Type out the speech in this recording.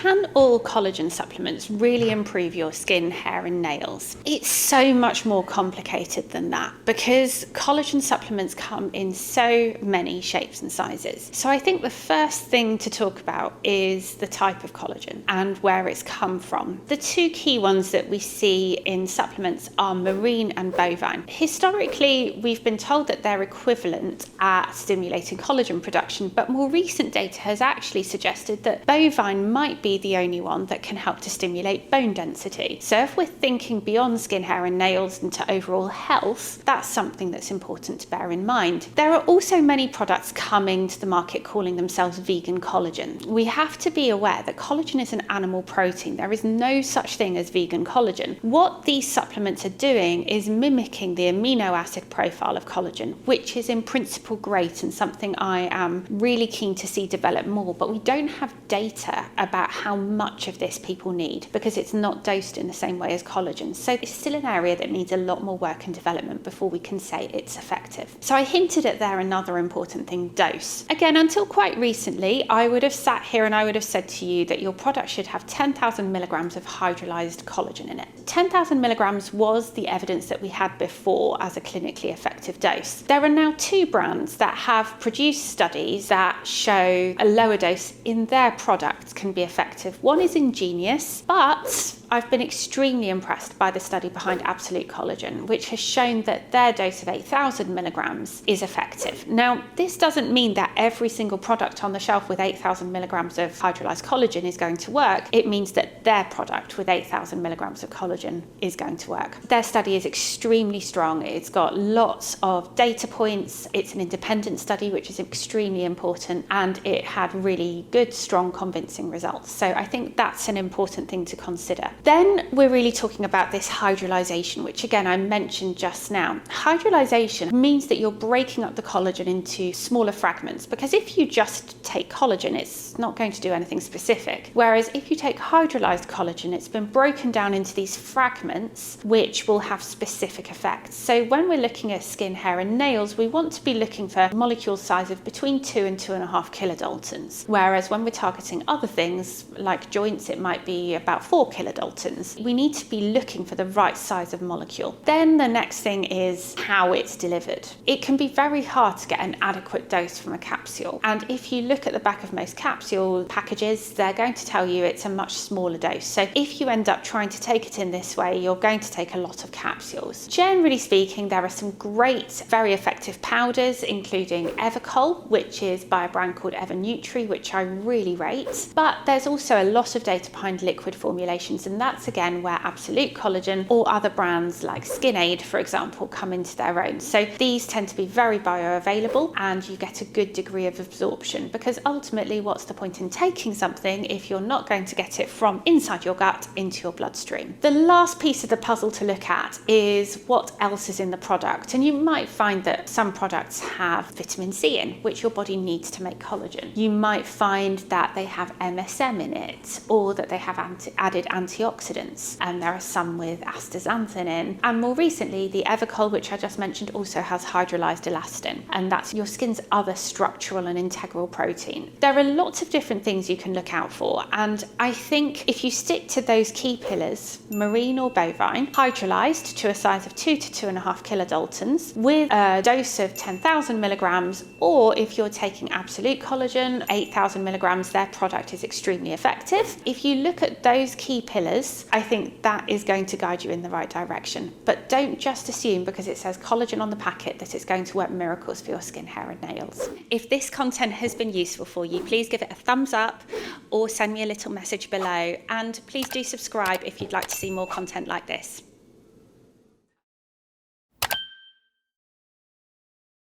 Can all collagen supplements really improve your skin, hair and nails? It's so much more complicated than that because collagen supplements come in so many shapes and sizes. So I think the first thing to talk about is the type of collagen and where it's come from. The two key ones that we see in supplements are marine and bovine. Historically, we've been told that they're equivalent at stimulating collagen production, but more recent data has actually suggested that bovine might be the only one that can help to stimulate bone density. So if we're thinking beyond skin, hair and nails and to overall health, that's something that's important to bear in mind. There are also many products coming to the market calling themselves vegan collagen. We have to be aware that collagen is an animal protein. There is no such thing as vegan collagen. What these supplements are doing is mimicking the amino acid profile of collagen, which is in principle great and something I am really keen to see develop more, but we don't have data about how much of this people need because it's not dosed in the same way as collagen. So it's still an area that needs a lot more work and development before we can say it's effective. So I hinted at there another important thing, dose. Again, until quite recently, I would have sat here and I would have said to you that your product should have 10,000 milligrams of hydrolyzed collagen in it. 10,000 milligrams was the evidence that we had before as a clinically effective dose. There are now two brands that have produced studies that show a lower dose in their products can be effective. One is Ingenious, but I've been extremely impressed by the study behind Absolute Collagen, which has shown that their dose of 8,000 milligrams is effective. Now, this doesn't mean that every single product on the shelf with 8,000 milligrams of hydrolyzed collagen is going to work. It means that their product with 8,000 milligrams of collagen is going to work. Their study is extremely strong. It's got lots of data points. It's an independent study, which is extremely important, and it had really good, strong, convincing results. So I think that's an important thing to consider. Then we're really talking about this hydrolyzation, which again I mentioned just now. Hydrolyzation means that you're breaking up the collagen into smaller fragments, because if you just take collagen, it's not going to do anything specific. Whereas if you take hydrolyzed collagen, it's been broken down into these fragments which will have specific effects. So when we're looking at skin, hair and nails, we want to be looking for molecule size of between 2 and 2.5 kilodaltons. Whereas when we're targeting other things like joints, it might be about 4 kilodaltons. We need to be looking for the right size of molecule. Then the next thing is how it's delivered. It can be very hard to get an adequate dose from a capsule. And if you look at the back of most capsule packages, they're going to tell you it's a much smaller dose. So if you end up trying to take it in this way, you're going to take a lot of capsules. Generally speaking, there are some great, very effective powders, including Evercol, which is by a brand called Evernutri, which I really rate. But there's also a lot of data behind liquid formulations, and that's again where Absolute Collagen or other brands like SkinAid, for example, come into their own. So these tend to be very bioavailable and you get a good degree of absorption, because ultimately what's the point in taking something if you're not going to get it from inside your gut into your bloodstream? The last piece of the puzzle to look at is what else is in the product, and you might find that some products have vitamin C in, which your body needs to make collagen. You might find that they have MSM in it, or that they have added antioxidants, and there are some with astaxanthin in. And more recently, the Evercol, which I just mentioned, also has hydrolyzed elastin, and that's your skin's other structural and integral protein. There are lots of different things you can look out for, and I think if you stick to those key pillars, marine or bovine, hydrolyzed to a size of 2 to 2.5 kilodaltons with a dose of 10,000 milligrams, or if you're taking Absolute Collagen, 8,000 milligrams, their product is extremely effective. If you look at those key pillars, I think that is going to guide you in the right direction. But don't just assume because it says collagen on the packet that it's going to work miracles for your skin, hair and nails. If this content has been useful for you, please give it a thumbs up or send me a little message below, and please do subscribe if you'd like to see more content like this.